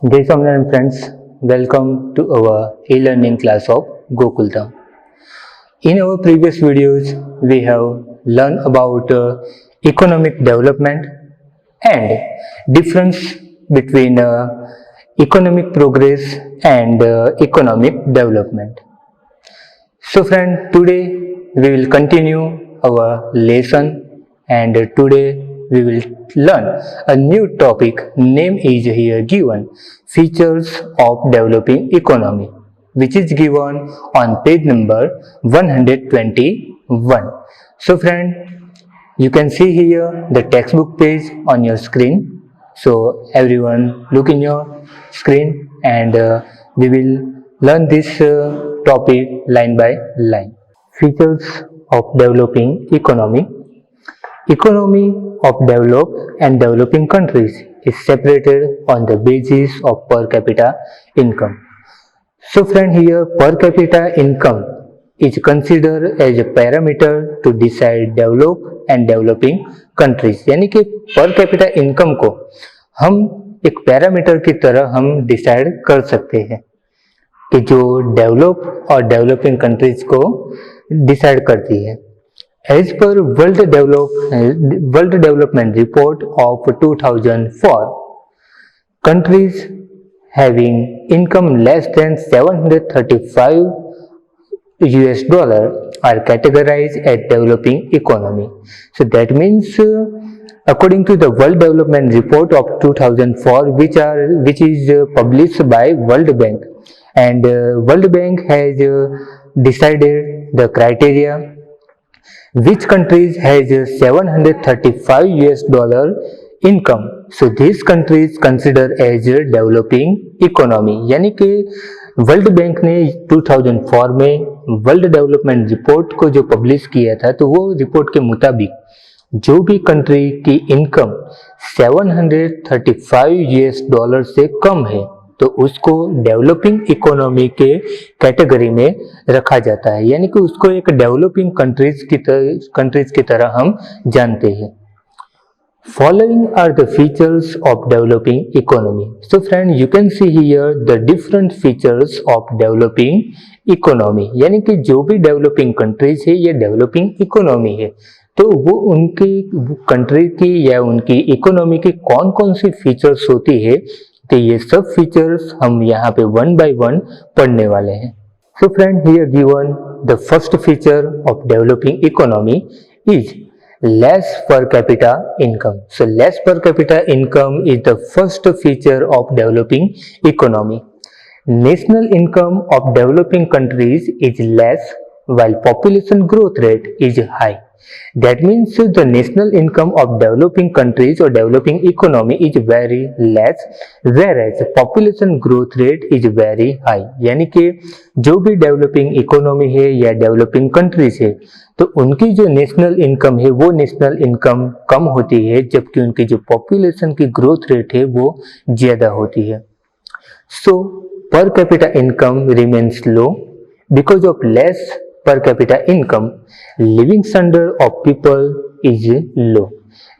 Dear Swaminarayan friends, welcome to our e-learning class of Gokuldham. In our previous videos, we have learned about economic development and difference between economic progress and economic development. So friend, today we will continue our lesson and today we will learn a new topic. Name is here given, features of developing economy, which is given on page number 121. So friend, you can see here the textbook page on your screen. So everyone look in your screen and we will learn this topic line by line. Features of developing economy. Economy of developed and developing countries is separated on the basis of per capita income. So friend, here per capita income is considered as a parameter to decide developed and developing countries. यानी कि per capita income को हम एक parameter की तरह हम decide कर सकते हैं कि जो डेवलप और डेवलपिंग कंट्रीज को डिसाइड करती है. As per World Development Report of 2004, countries having income less than 735 US dollar are categorized as developing economy. So that means according to the World Development Report of 2004, which is published by World Bank, and World Bank has decided the criteria which countries has 735 US dollar income. So these countries consider as developing economy. यानी कि world bank ने 2004 में world development report को जो publish किया था, तो वो रिपोर्ट के मुताबिक जो भी कंट्री की इनकम 735 US डॉलर से कम है तो उसको डेवलपिंग इकोनॉमी के कैटेगरी में रखा जाता है. यानी कि उसको एक डेवलपिंग कंट्रीज की तरह हम जानते हैं. Following are the features of developing economy. So friend, you can see here the different features of developing economy. यानी कि जो भी डेवलपिंग कंट्रीज है ये डेवलपिंग इकोनॉमी है, तो वो उनकी कंट्री की या उनकी इकोनॉमी की कौन कौन सी फीचर्स होती है, तो ये सब फीचर्स हम यहाँ पे वन बाय वन पढ़ने वाले हैं. So friend, here given the first feature of developing economy is less per capita income. So less per capita income is the first feature of developing economy. National income of developing countries is less while population growth rate is high. That means the national income of developing countries or developing economy is very less, whereas population growth rate is very high. यानी कि जो भी developing economy है या developing countries है, तो उनकी जो नेशनल इनकम है वो नेशनल इनकम कम होती है, जबकि उनकी जो पॉपुलेशन की ग्रोथ रेट है वो ज़्यादा होती है. सो per capita income remains low because of less per capita income. Living standard of people is low.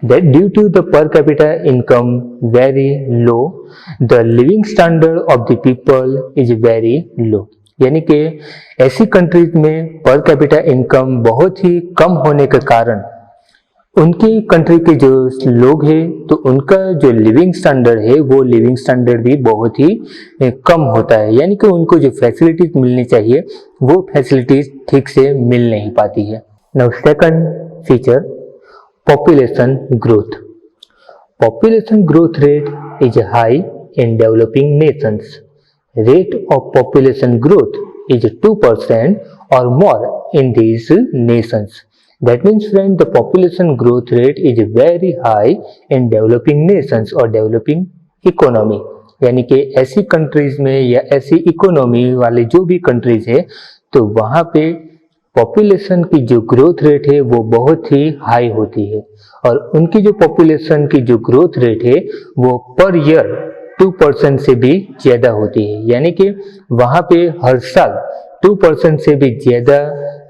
That due to the per capita income very low, the living standard of the people is very low. यानी कि ऐसी countries में per capita income बहुत ही कम होने के कारण उनकी country के जो लोग हैं तो उनका जो लिविंग स्टैंडर्ड है वो लिविंग स्टैंडर्ड भी बहुत ही कम होता है. यानी कि उनको जो फैसिलिटीज मिलनी चाहिए वो फैसिलिटीज ठीक से मिल नहीं पाती है. Now second feature, population growth. Population growth rate is high in developing Nations. Rate of population growth is 2% or more in these nations. That means friend, the population growth rate is very high in developing nations or developing economy. यानी कि ऐसी countries में या ऐसी economy वाले जो भी countries है तो वहाँ पे पॉपुलेशन की जो ग्रोथ रेट है वो बहुत ही हाई होती है, और उनकी जो पॉपुलेशन की जो ग्रोथ रेट है वो पर ईयर 2% से भी ज्यादा होती है. यानी कि वहां पे हर साल 2% से भी ज्यादा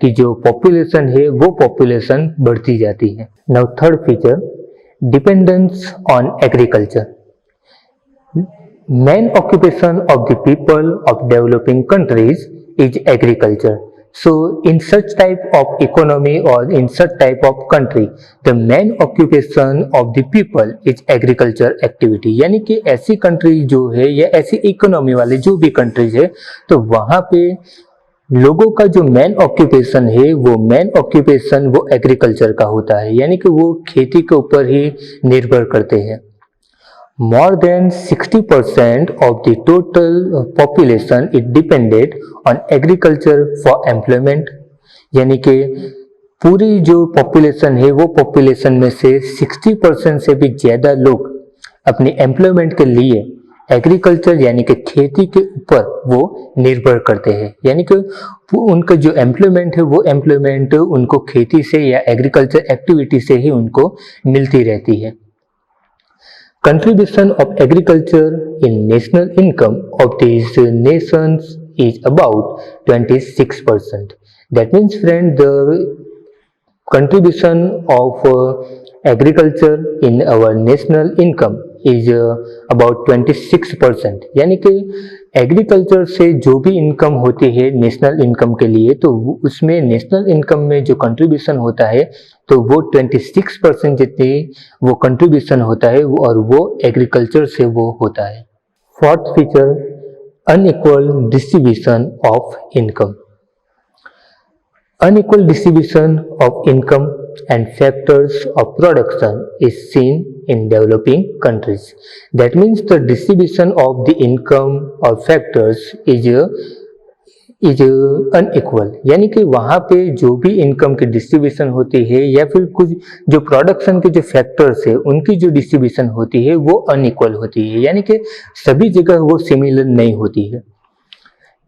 की जो पॉपुलेशन है वो पॉपुलेशन बढ़ती जाती है. Now third feature, dependence on agriculture. main occupation of the people of developing countries is agriculture. So in such type of economy or in such type of country, the main occupation of the people is agriculture activity. यानी कि ऐसी country जो है या ऐसी economy वाले जो भी कंट्रीज है, तो वहाँ पे लोगों का जो मेन ऑक्यूपेशन है वो एग्रीकल्चर का होता है, यानी कि वो खेती के ऊपर ही निर्भर करते हैं। More than 60% of the total population is dependent on agriculture for employment, यानी कि पूरी जो पॉपुलेशन है वो पॉपुलेशन में से 60% से भी ज़्यादा लोग अपनी एम्प्लॉयमेंट के लिए एग्रीकल्चर यानी कि खेती के ऊपर वो निर्भर करते हैं, यानी कि उनका जो एम्प्लॉयमेंट है वो एम्प्लॉयमेंट उनको खेती से या एग्रीकल्चर एक्टिविटी से ही उनको मिलती रहती है। Contribution of agriculture in national income of these nations is about 26%. That means, friend, the contribution of agriculture in our national income is about 26%. यानी कि एग्रीकल्चर से जो भी इनकम होती है नेशनल इनकम के लिए, तो उसमें नेशनल इनकम में जो कंट्रीब्यूशन होता है तो वो 26% जितनी वो कंट्रीब्यूशन होता है और वो एग्रीकल्चर से वो होता है। Fourth feature, unequal distribution of income. Unequal distribution of income and factors of production is seen in developing countries. That means the distribution of the income or factors is unequal, यानी कि वहाँ पे जो भी इनकम की distribution होती है या फिर कुछ जो प्रोडक्शन के जो फैक्टर्स है उनकी जो डिस्ट्रीब्यूशन होती है वो अनइक्वल होती है, यानी कि सभी जगह वो सिमिलर नहीं होती है।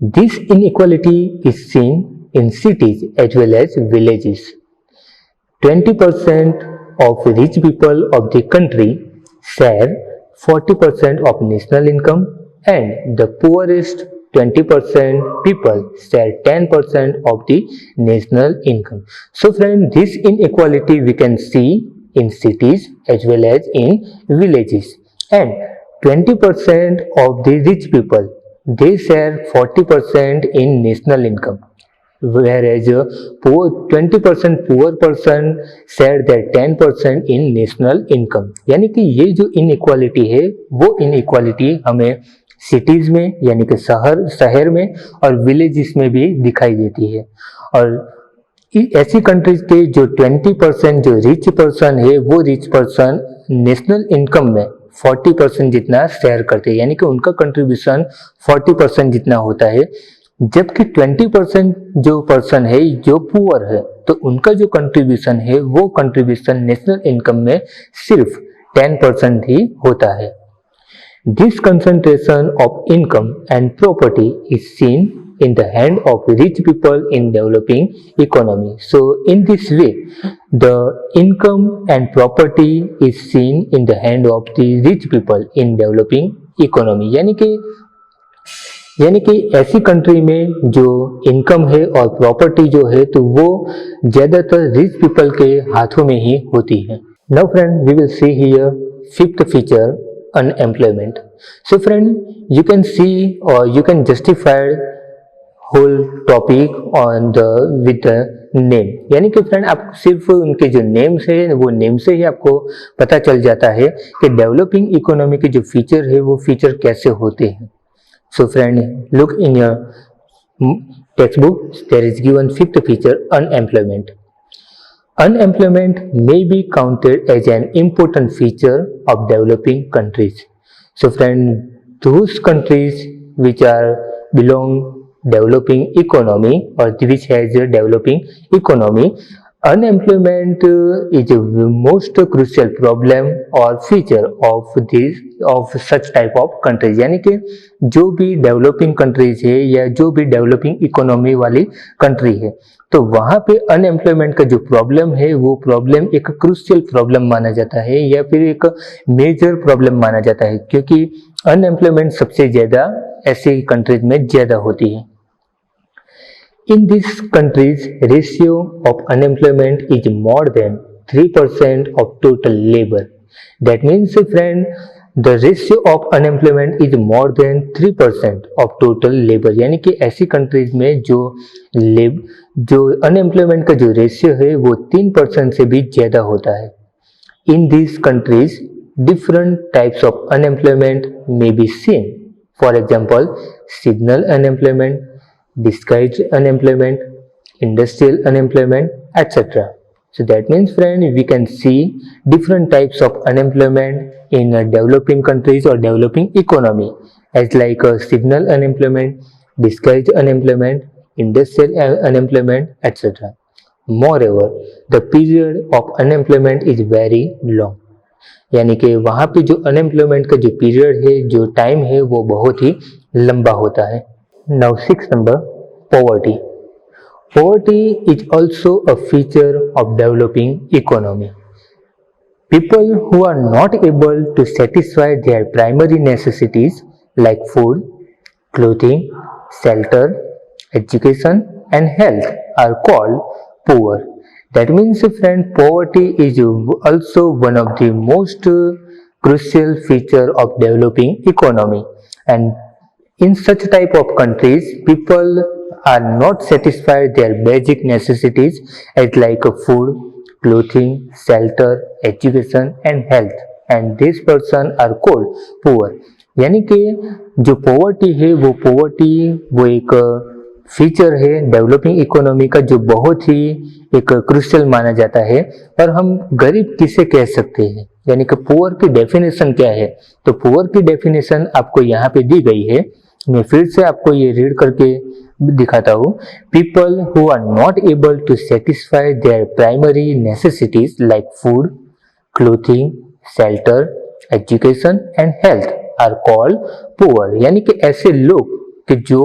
This inequality is seen in cities as well as villages. 20% of rich people of the country share 40% of national income, and the poorest 20% people share 10% of the national income. So friend, this inequality we can see in cities as well as in villages, and 20% of the rich people they share 40% in national income, whereas 20% poor person share their 10% in national income। यानी कि ये जो inequality है वो inequality हमें cities में यानी कि शहर में और विलेजेस में भी दिखाई देती है। और ऐसी कंट्रीज के जो 20% जो रिच पर्सन है वो रिच पर्सन नेशनल इनकम में 40% जितना शेयर करते हैं, यानी कि उनका कंट्रीब्यूशन 40% जितना होता है, जबकि 20% जो पर्सन है जो पुअर है तो उनका जो कंट्रीब्यूशन है वो कंट्रीब्यूशन नेशनल इनकम में सिर्फ 10% ही होता है। This concentration of income and property is seen in the hand of rich people in developing economy. So in this way the income and property is seen in the hand of the rich people in developing economy, यानी कि ऐसी country में जो income है और property जो है तो वो ज्यादातर रिच पीपल के हाथों में ही होती है। Now friend, we will see here fifth feature, unemployment. So friend, you can see और you can justify whole topic on the with the name, यानी कि फ्रेंड आप सिर्फ उनके जो नेम्स है वो नेम से ही आपको पता चल जाता है कि डेवलपिंग इकोनॉमी के जो फीचर है वो फीचर कैसे होते हैं। So friend, look in your text book, there is given fifth feature, unemployment. Unemployment may be counted as an important feature of developing countries. So friend, those countries which are belong developing economy or which has a developing economy, unemployment is a most crucial problem or feature of such type of countries। यानी कि जो भी developing countries है या जो भी developing economy वाली country है तो वहाँ पे अनएम्प्लॉयमेंट का जो प्रॉब्लम है वो प्रॉब्लम एक क्रूशियल प्रॉब्लम माना जाता है या फिर एक मेजर प्रॉब्लम माना जाता है, क्योंकि अनएम्प्लॉयमेंट सबसे ज्यादा ऐसी कंट्रीज में ज्यादा होती है। In these countries, ratio of unemployment is more than 3% of total labor. That means, friend, the ratio of unemployment is more than 3% of total labour, यानी कि ऐसी कंट्रीज में जो अनएम्प्लॉयमेंट का जो रेशियो है वो 3% से भी ज़्यादा होता है। In these countries different types of unemployment may be seen. For example, seasonal unemployment, disguised unemployment, industrial unemployment, etc. So that means, friend, we can see different types of unemployment in developing countries or developing economy, as like seasonal unemployment, disguised unemployment, industrial unemployment, etc. Moreover, the period of unemployment is very long. यानी कि वहाँ पे जो unemployment का जो period है, जो time है, वो बहुत ही लंबा होता है। Now 6 number, poverty. Poverty is also a feature of developing economy. People who are not able to satisfy their primary necessities like food, clothing, shelter, education and health are called poor. That means, friend, poverty is also one of the most crucial feature of developing economy, and in such type of countries, people are not satisfied their basic necessities as like food, clothing, shelter, education and health, and these person are called poor. यानी कि जो poverty है वो एक feature है developing economy का, जो बहुत ही एक क्रूशियल माना जाता है। और हम गरीब किसे कह सकते हैं, यानी कि पुअर की डेफिनेशन क्या है? तो पुअर की डेफिनेशन आपको यहाँ पे दी गई है, मैं फिर से आपको ये रीड करके दिखाता हूँ। People who are not able to satisfy their primary necessities like food, clothing, shelter, education and health are called poor. यानी कि ऐसे लोग कि जो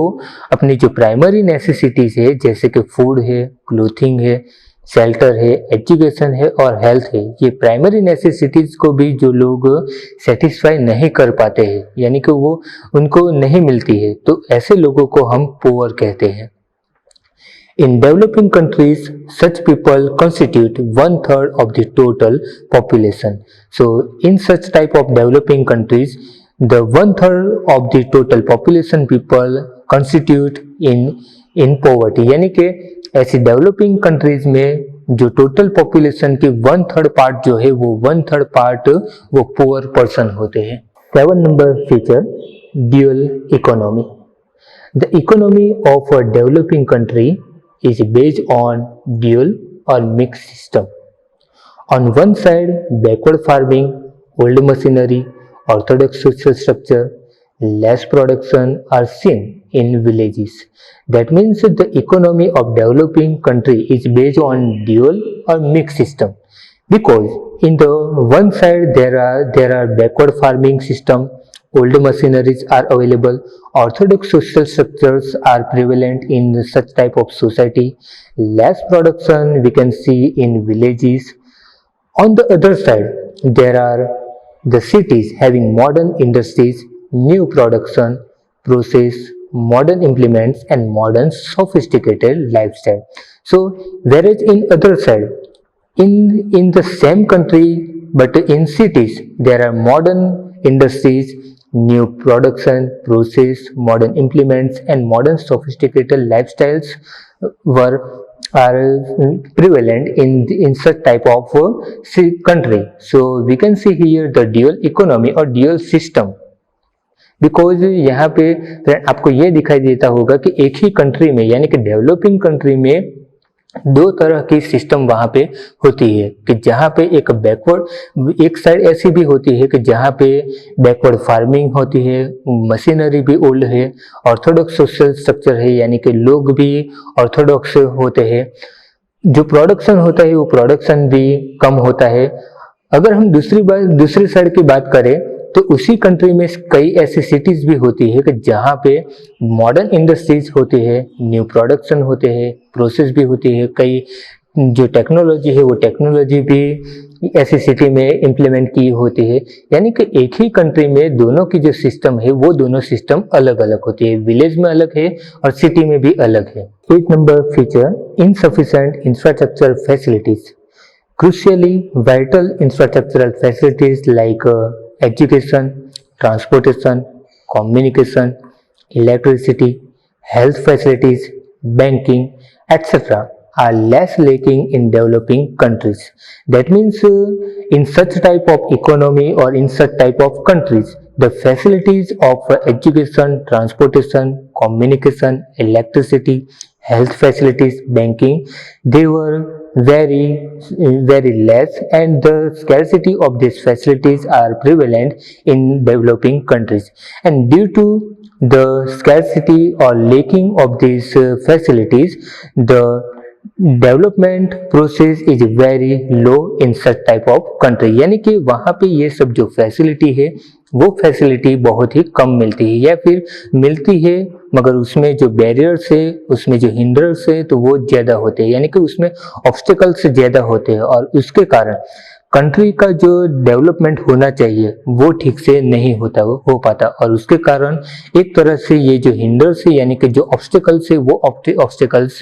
अपनी जो प्राइमरी नेसेसिटीज है, जैसे कि फूड है, क्लोथिंग है, शेल्टर है, एजुकेशन है और हेल्थ है, ये प्राइमरी नेसेसिटीज को भी जो लोग सेटिस्फाई नहीं कर पाते हैं, यानी कि वो उनको नहीं मिलती है, तो ऐसे लोगों को हम पुअर कहते हैं। In developing countries, such people constitute 1/3 of the total population. So, in such type of developing countries, the 1/3 of the total population people constitute in poverty. यानी कि ऐसी डेवलपिंग कंट्रीज में जो टोटल पॉपुलेशन की 1/3 part जो है, वो 1/3 part वो पुअर पर्सन होते हैं। 7 number feature, dual economy. The economy of a developing country is based on dual or mixed system. On one side, backward farming, old machinery, orthodox social structure, less production are seen in villages. That means the economy of developing country is based on dual or mixed system, because in the one side there are backward farming system, old machineries are available, orthodox social structures are prevalent in such type of society, less production we can see in villages. On the other side, there are the cities having modern industries, new production process, modern implements and modern sophisticated lifestyle. So whereas in other side, in the same country but in cities, there are modern industries, new production process, modern implements and modern sophisticated lifestyles are prevalent in such type of country. So we can see here the dual economy or dual system, because यहाँ पे आपको ये दिखाई देता होगा कि एक ही country में, यानी कि डेवलपिंग कंट्री में दो तरह की सिस्टम वहाँ पे होती है, कि जहाँ पे एक बैकवर्ड, एक साइड ऐसी भी होती है कि जहाँ पे बैकवर्ड फार्मिंग होती है, मशीनरी भी ओल्ड है, ऑर्थोडॉक्स सोशल स्ट्रक्चर है, यानी कि लोग भी ऑर्थोडॉक्स होते हैं, जो प्रोडक्शन होता है वो प्रोडक्शन भी कम होता है। अगर हम दूसरी साइड की बात करें तो उसी कंट्री में कई ऐसी सिटीज भी होती है कि जहाँ पे मॉडर्न इंडस्ट्रीज होती है, न्यू प्रोडक्शन होते हैं, प्रोसेस भी होती है, कई जो टेक्नोलॉजी है वो टेक्नोलॉजी भी ऐसी सिटी में इम्प्लीमेंट की होती है। यानी कि एक ही कंट्री में दोनों की जो सिस्टम है वो दोनों सिस्टम अलग अलग होती है, विलेज में अलग है और सिटी में भी अलग है। 8 number feature, insufficient infrastructure facilities. Crucially, vital infrastructural facilities like education, transportation, communication, electricity, health facilities, banking, etc. are less lacking in developing countries. That means in such type of economy or in such type of countries, the facilities of education, transportation, communication, electricity, health facilities, banking, they were very less, and the scarcity of these facilities are prevalent in developing countries. And due to the scarcity or lacking of these facilities, the development process is very low in such type of country, यानी कि वहाँ पे ये सब जो facility है वो facility बहुत ही कम मिलती है, या फिर मिलती है मगर उसमें जो बैरियर्स है, उसमें जो हिंड्रर्स है तो वो ज़्यादा होते हैं, यानी कि उसमें ऑब्स्टिकल्स ज़्यादा होते हैं, और उसके कारण कंट्री का जो डेवलपमेंट होना चाहिए वो ठीक से नहीं होता हो पाता, और उसके कारण एक तरह से ये जो हिंडर्स है यानी कि जो ऑब्स्टिकल्स है वो ऑब्स्टिकल्स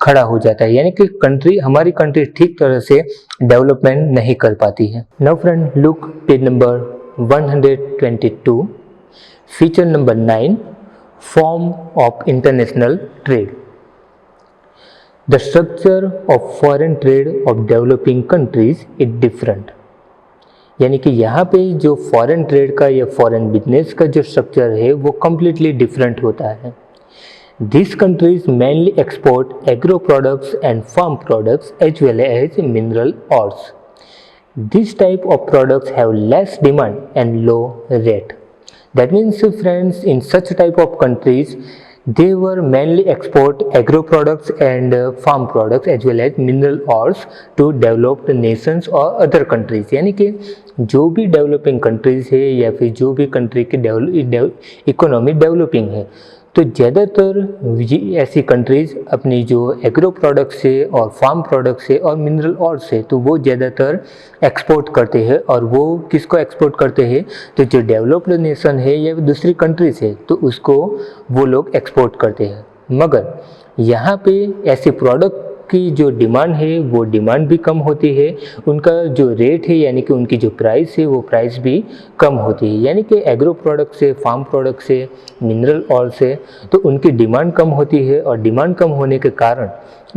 खड़ा हो जाता है, यानी कि हमारी कंट्री ठीक तरह से डेवलपमेंट नहीं कर पाती है। Now friend look page number 122, feature number 9, form of international trade. The structure of foreign trade of developing countries is different. यानी कि यहाँ पे जो फॉरेन ट्रेड का या फॉरेन बिजनेस का जो स्ट्रक्चर है वो कम्प्लीटली डिफरेंट होता है। These countries mainly export agro products and farm products as well as mineral ores. These type of products have less demand and low rate. That means friends, in such type of countries they were mainly export agro products and farm products as well as mineral ores to developed nations or other countries। यानी कि जो भी developing countries है या फिर जो भी country की इकोनॉमी डेवलपिंग है, तो ज़्यादातर ऐसी कंट्रीज़ अपनी जो एग्रो प्रोडक्ट्स है और फार्म प्रोडक्ट्स है और मिनरल ऑर्स है तो वो ज़्यादातर एक्सपोर्ट करते हैं। और वो किसको एक्सपोर्ट करते हैं? तो जो डेवलप्ड नेशन है या दूसरी कंट्रीज़ है तो उसको वो लोग एक्सपोर्ट करते हैं। मगर यहाँ पे ऐसे प्रोडक्ट की जो डिमांड है वो डिमांड भी कम होती है, उनका जो रेट है यानी कि उनकी जो प्राइस है वो प्राइस भी कम होती है। यानी कि एग्रो प्रोडक्ट से, फार्म प्रोडक्ट से, मिनरल ऑयल से तो उनकी डिमांड कम होती है, और डिमांड कम होने के कारण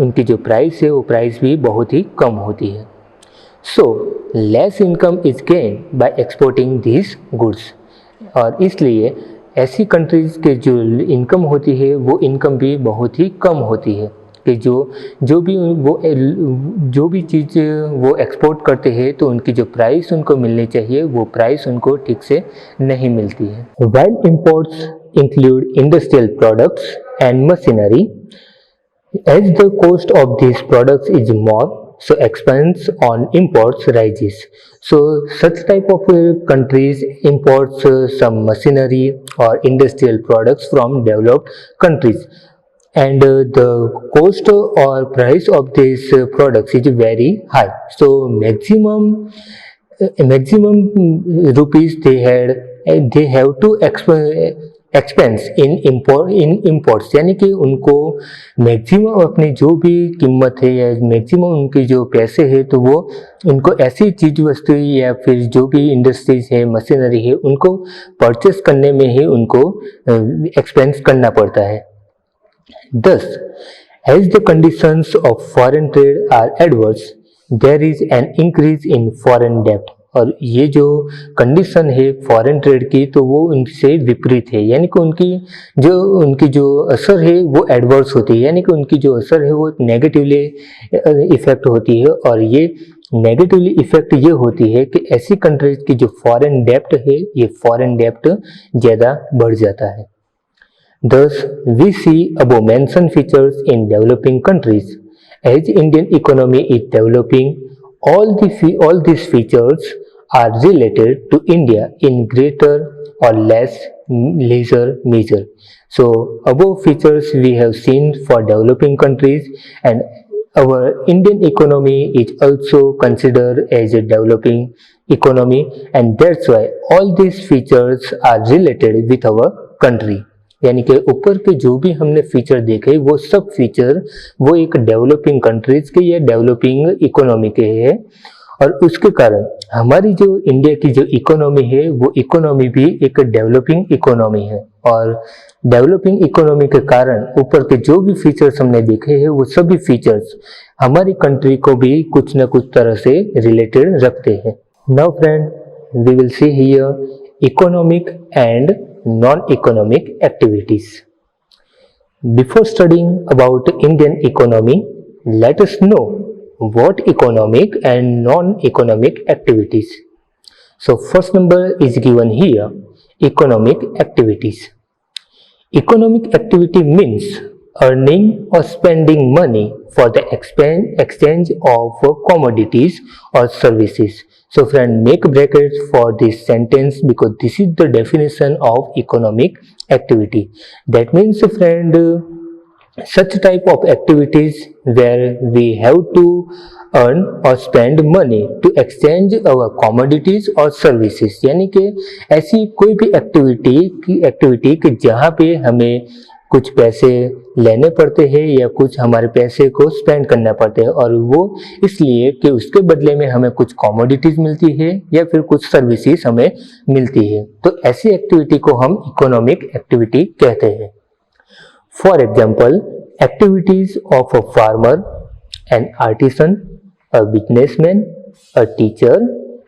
उनकी जो प्राइस है वो प्राइस भी बहुत ही कम होती है। So less income is gain by exporting these goods, और इसलिए ऐसी कंट्रीज़ के जो इनकम होती है वो इनकम भी बहुत ही कम होती है कि जो भी चीज़ वो एक्सपोर्ट करते हैं तो उनकी जो प्राइस उनको मिलनी चाहिए वो प्राइस उनको ठीक से नहीं मिलती है। While imports include industrial products and machinery, as the cost of this products is more, so expense on imports rises. So such type of countries imports some machinery or industrial products from developed countries, and the cost or price of these products is very high. So maximum rupees they have to expense in imports, यानी कि उनको maximum अपनी जो भी कीमत है या maximum उनकी जो पैसे है तो वो उनको ऐसी चीज़ वस्तु या फिर जो भी इंडस्ट्रीज है, मशीनरी है, उनको परचेस करने में ही उनको एक्सपेंस करना पड़ता है। Thus, as the conditions of foreign trade are adverse, there is an increase in foreign debt. और ये जो कंडीशन है फॉरेन ट्रेड की तो वो उनसे विपरीत है, यानी कि उनकी जो असर है वो एडवर्स होती है, यानी कि उनकी जो असर है वो नेगेटिवली इफेक्ट होती है। और ये नेगेटिवली इफेक्ट ये होती है कि ऐसी कंट्रीज की जो फॉरेन डेप्ट है ये फॉरेन डेप्ट ज़्यादा बढ़ जाता है। Thus, we see above mentioned features in developing countries. As Indian economy is developing, all these features are related to India in greater or lesser measure. So, above features we have seen for developing countries, and our Indian economy is also considered as a developing economy, and that's why all these features are related with our country. यानी कि ऊपर के जो भी हमने feature देखे वो सब फीचर वो एक डेवलपिंग कंट्रीज के या डेवलपिंग इकोनॉमी के हैं, और उसके कारण हमारी जो इंडिया की जो इकोनॉमी है वो इकोनॉमी भी एक डेवलपिंग इकोनॉमी है, और डेवलपिंग इकोनॉमी के कारण ऊपर के जो भी फीचर्स हमने देखे हैं वो सभी फीचर्स हमारी कंट्री को भी कुछ न कुछ तरह से रिलेटेड रखते हैं। Now friend, we will see here economic and non economic activities. Before studying about Indian economy, let us know what economic and non-economic activities. So first number is given here, economic activities. Economic activity means earning or spending money for the exchange of commodities or services. So friend, make brackets for this sentence because this is the definition of economic activity. That means friend, such type of activities where we have to earn or spend money to exchange our commodities or services, यानी कि ऐसी कोई भी activity कि जहाँ पे हमें कुछ पैसे लेने पड़ते हैं या कुछ हमारे पैसे को स्पेंड करना पड़ता है, और वो इसलिए कि उसके बदले में हमें कुछ कमोडिटीज मिलती है या फिर कुछ सर्विसेज हमें मिलती है, तो ऐसी एक्टिविटी को हम इकोनॉमिक एक्टिविटी कहते हैं। For example, activities of a farmer, an artisan, a businessman, a teacher,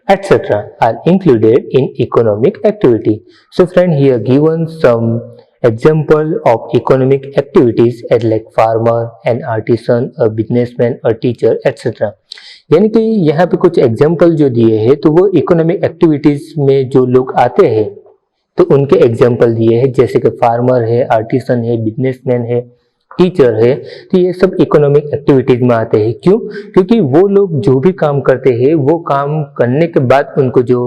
etc. are included in economic activity. So friend, here given some example of economic activities as like farmer, an artisan, a businessman, a teacher, etc. यानी कि यहाँ पे कुछ example जो दिए हैं तो वो इकोनॉमिक एक्टिविटीज में जो लोग आते हैं तो उनके एग्जाम्पल दिए हैं, जैसे कि फार्मर है, आर्टिसन है, बिजनेसमैन है, टीचर है, तो ये सब इकोनॉमिक एक्टिविटीज में आते हैं। क्यों? क्योंकि वो लोग जो भी काम करते हैं वो काम करने के बाद उनको जो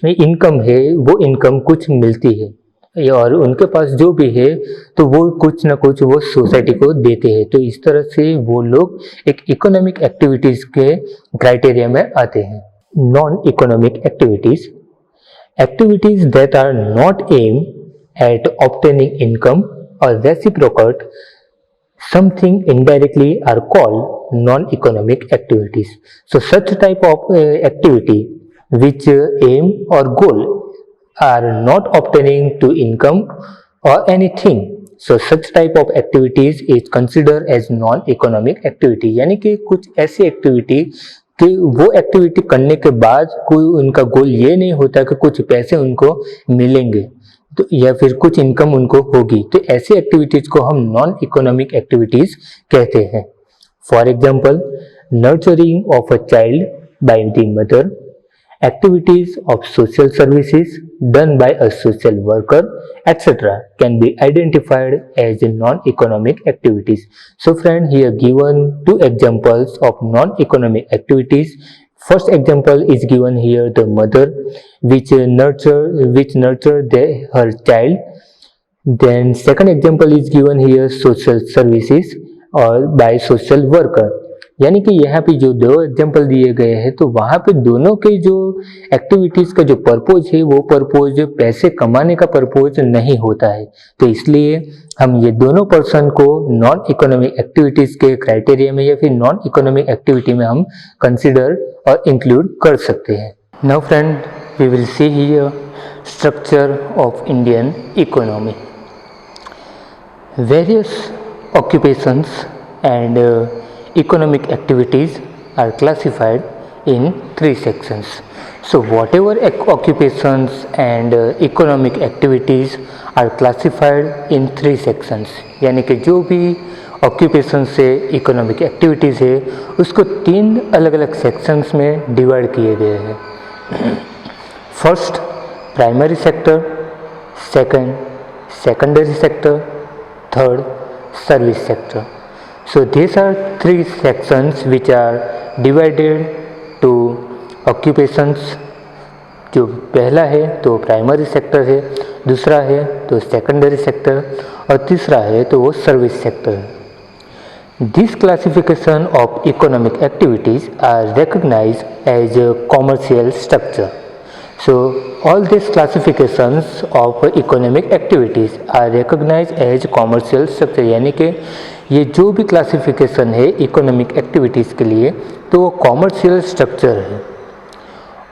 इनकम है वो इनकम कुछ मिलती है, और उनके पास जो भी है तो वो कुछ ना कुछ वो सोसाइटी को देते हैं। तो इस तरह से वो लोग एक इकोनॉमिक एक्टिविटीज के क्राइटेरिया में आते हैं। Non economic activities, activities that are not aim at obtaining income और reciprocate something indirectly are called non-economic activities. So such type of activity which aim or goal are not obtaining to income or anything, so such type of activities is considered as non-economic activity. यानी कि कुछ ऐसी activity कि वो activity करने के बाद कोई उनका गोल ये नहीं होता कि कुछ पैसे उनको मिलेंगे तो या फिर कुछ इनकम उनको होगी, तो ऐसी एक्टिविटीज को हम नॉन इकोनॉमिक एक्टिविटीज कहते हैं। For example, nurturing of a child by the mother, activities of social services done by a social worker, etc. can be identified as non-economic activities. So friend, here given two examples of non-economic activities. First example is given here, the mother which nurture her child. Then second example is given here, social services or by social worker. यानी कि यहाँ पे जो दो example दिए गए हैं तो वहाँ पे दोनों के जो एक्टिविटीज का जो पर्पज है वो पर्पज पैसे कमाने का पर्पज नहीं होता है, तो इसलिए हम ये दोनों पर्सन को नॉन इकोनॉमिक एक्टिविटीज के क्राइटेरिया में या फिर नॉन इकोनॉमिक एक्टिविटी में हम कंसिडर और इंक्लूड कर सकते हैं। Now friend, we will see here structure of Indian economy. Various occupations and economic activities are classified in 3 sections. So whatever occupations and economic activities are classified in 3 sections. यानी कि जो भी occupation से economic activities है उसको 3 अलग अलग sections में डिवाइड किए गए हैं। First, primary sector, second, secondary sector, third, service sector. So these are 3 sections which are divided to occupations. जो पहला है तो प्राइमरी सेक्टर है, दूसरा है तो सेकेंडरी सेक्टर और तीसरा है तो वो सर्विस सेक्टर है। This classification of economic activities are recognized as a commercial structure. So all these classifications of economic activities are recognized as commercial structure. यानी कि ये जो भी क्लासिफिकेशन है इकोनॉमिक एक्टिविटीज़ के लिए तो वो कॉमर्शियल स्ट्रक्चर है।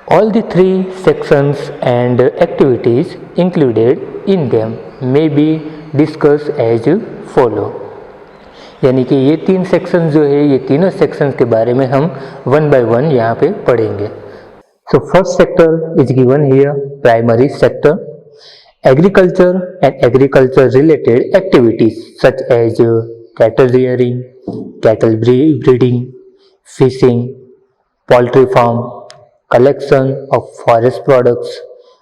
All the three sections and activities included in them may be discussed as follow. यानी कि ये तीन सेक्शन जो है, ये तीनों सेक्शंस के बारे में हम वन बाय वन यहाँ पे पढ़ेंगे. So first sector is given here, primary sector. Agriculture and agriculture related activities such as cattle rearing, cattle breeding, fishing, poultry farm, collection of forest products,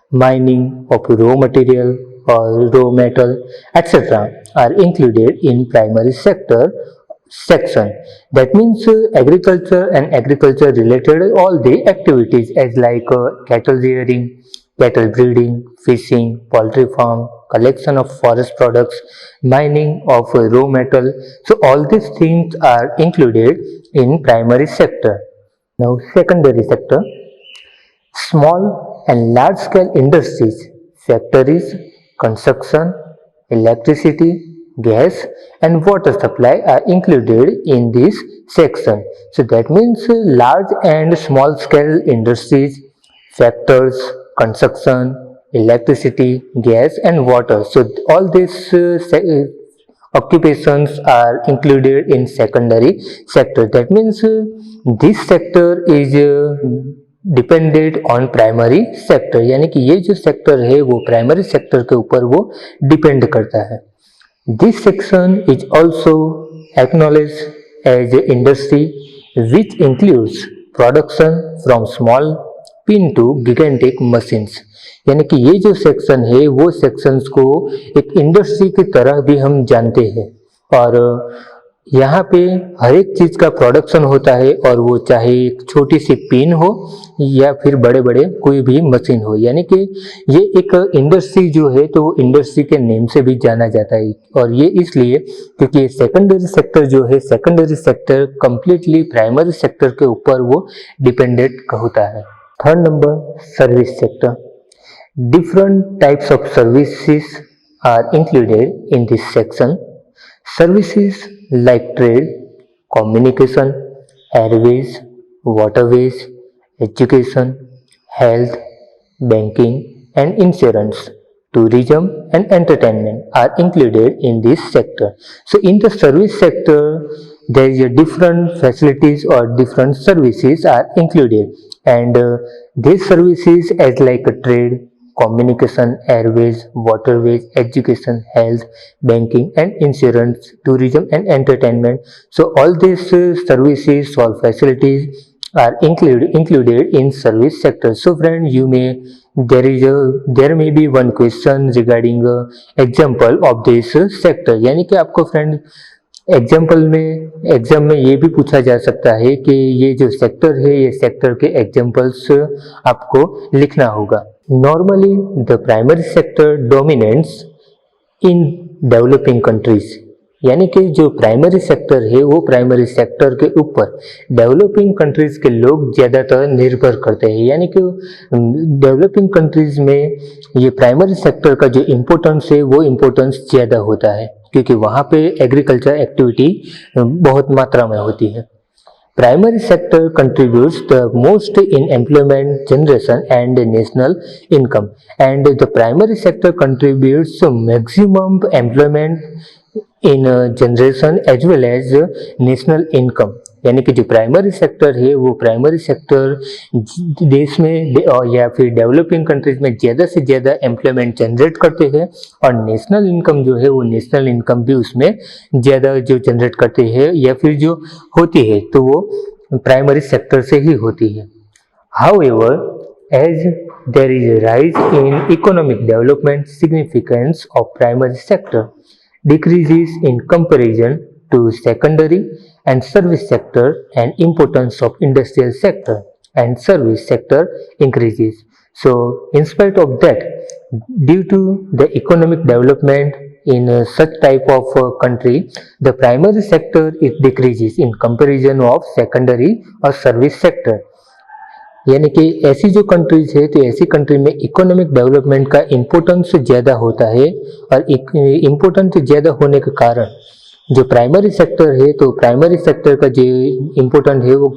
mining of raw material or raw metal, etc. are included in primary sector section. That means agriculture and agriculture related all the activities as like cattle rearing, cattle breeding, fishing, poultry farm, collection of forest products, mining of raw metal. So all these things are included in primary sector. Now secondary sector, small and large scale industries, factories, construction, electricity, gas and water supply are included in this section. So that means large and small scale industries, factors, construction, electricity, gas and water. So all these occupations are included in secondary sector. That means this sector is depended on primary sector, यानी कि ये जो sector है वो primary sector के ऊपर वो depend करता है. This section is also acknowledge as a industry which includes production from small pin to gigantic machines. यानी कि ये जो सेक्शन है वो सेक्शंस को एक इंडस्ट्री की तरह भी हम जानते हैं और यहाँ पे हर एक चीज का प्रोडक्शन होता है और वो चाहे एक छोटी सी पिन हो या फिर बड़े बड़े कोई भी मशीन हो. यानी कि ये एक इंडस्ट्री जो है तो वो इंडस्ट्री के नेम से भी जाना जाता है और ये इसलिए क्योंकि सेकेंडरी सेक्टर जो है, secondary sector completely primary sector के ऊपर वो डिपेंडेंट होता है. Third number, service sector. Different types of services are included in this section. Services like trade, communication, airways, waterways, education, health, banking and insurance, tourism and entertainment are included in this sector. So in the service sector, there is a different facilities or different services are included and these services as like a trade, communication, airways, waterways, education, health, banking and insurance, tourism and entertainment. So all these services or facilities are included in service sector. So friend, there may be one question regarding example of this sector. यानी कि आपको friend example में exam में ये भी पूछा जा सकता है कि ये जो सेक्टर है ये सेक्टर के एग्जाम्पल्स आपको लिखना होगा. Normally the primary sector dominates in developing countries. यानी कि जो प्राइमरी सेक्टर है वो प्राइमरी सेक्टर के ऊपर डेवलपिंग कंट्रीज के लोग ज़्यादातर निर्भर करते हैं. यानी कि डेवलपिंग कंट्रीज में ये प्राइमरी सेक्टर का जो इम्पोर्टेंस है वो इम्पोर्टेंस ज़्यादा होता है क्योंकि वहाँ पे एग्रीकल्चर एक्टिविटी बहुत मात्रा में होती है. Primary sector contributes the most in employment generation and national income and the primary sector contributes maximum employment in generation as well as national income. यानी कि जो प्राइमरी सेक्टर है वो प्राइमरी सेक्टर देश में या फिर डेवलपिंग कंट्रीज में ज़्यादा से ज़्यादा एम्प्लॉयमेंट जनरेट करते हैं और नेशनल इनकम जो है वो नेशनल इनकम भी उसमें ज़्यादा जो जनरेट करते हैं या फिर जो होती है तो वो प्राइमरी सेक्टर से ही होती है. However, as there is rise in economic development, significance of primary sector decreases in comparison to secondary and service sector and importance of industrial sector and service sector increases. So in spite of that, due to the economic development in such type of country, the primary sector it decreases in comparison of secondary or service sector. यानी कि ऐसी जो countries है तो ऐसी country में economic development का importance ज़्यादा होता है और इम्पोर्टेंस ज़्यादा होने के कारण जो प्राइमरी सेक्टर है तो प्राइमरी सेक्टर का जो इम्पोर्टेंट है वो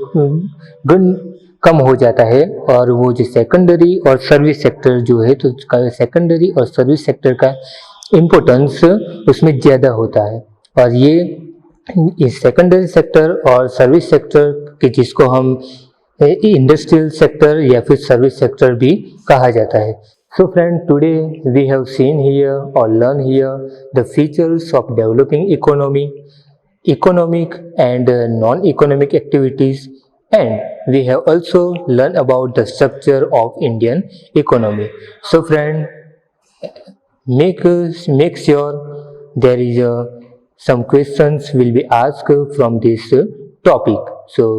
कम हो जाता है, और वो जो सेकेंडरी और सर्विस सेक्टर जो है, तो सेकेंडरी और सर्विस सेक्टर का इम्पोर्टेंस उसमें ज़्यादा होता है। और ये इस सेकेंडरी सेक्टर और सर्विस सेक्टर के, जिसको हम इंडस्ट्रियल सेक्टर या फिर सर्विस सेक्टर भी कहा जाता है। So friend, today we have seen here or learn here the features of developing economy, economic and non-economic activities, and we have also learned about the structure of Indian economy. So friend, make sure there is some questions will be asked from this topic. So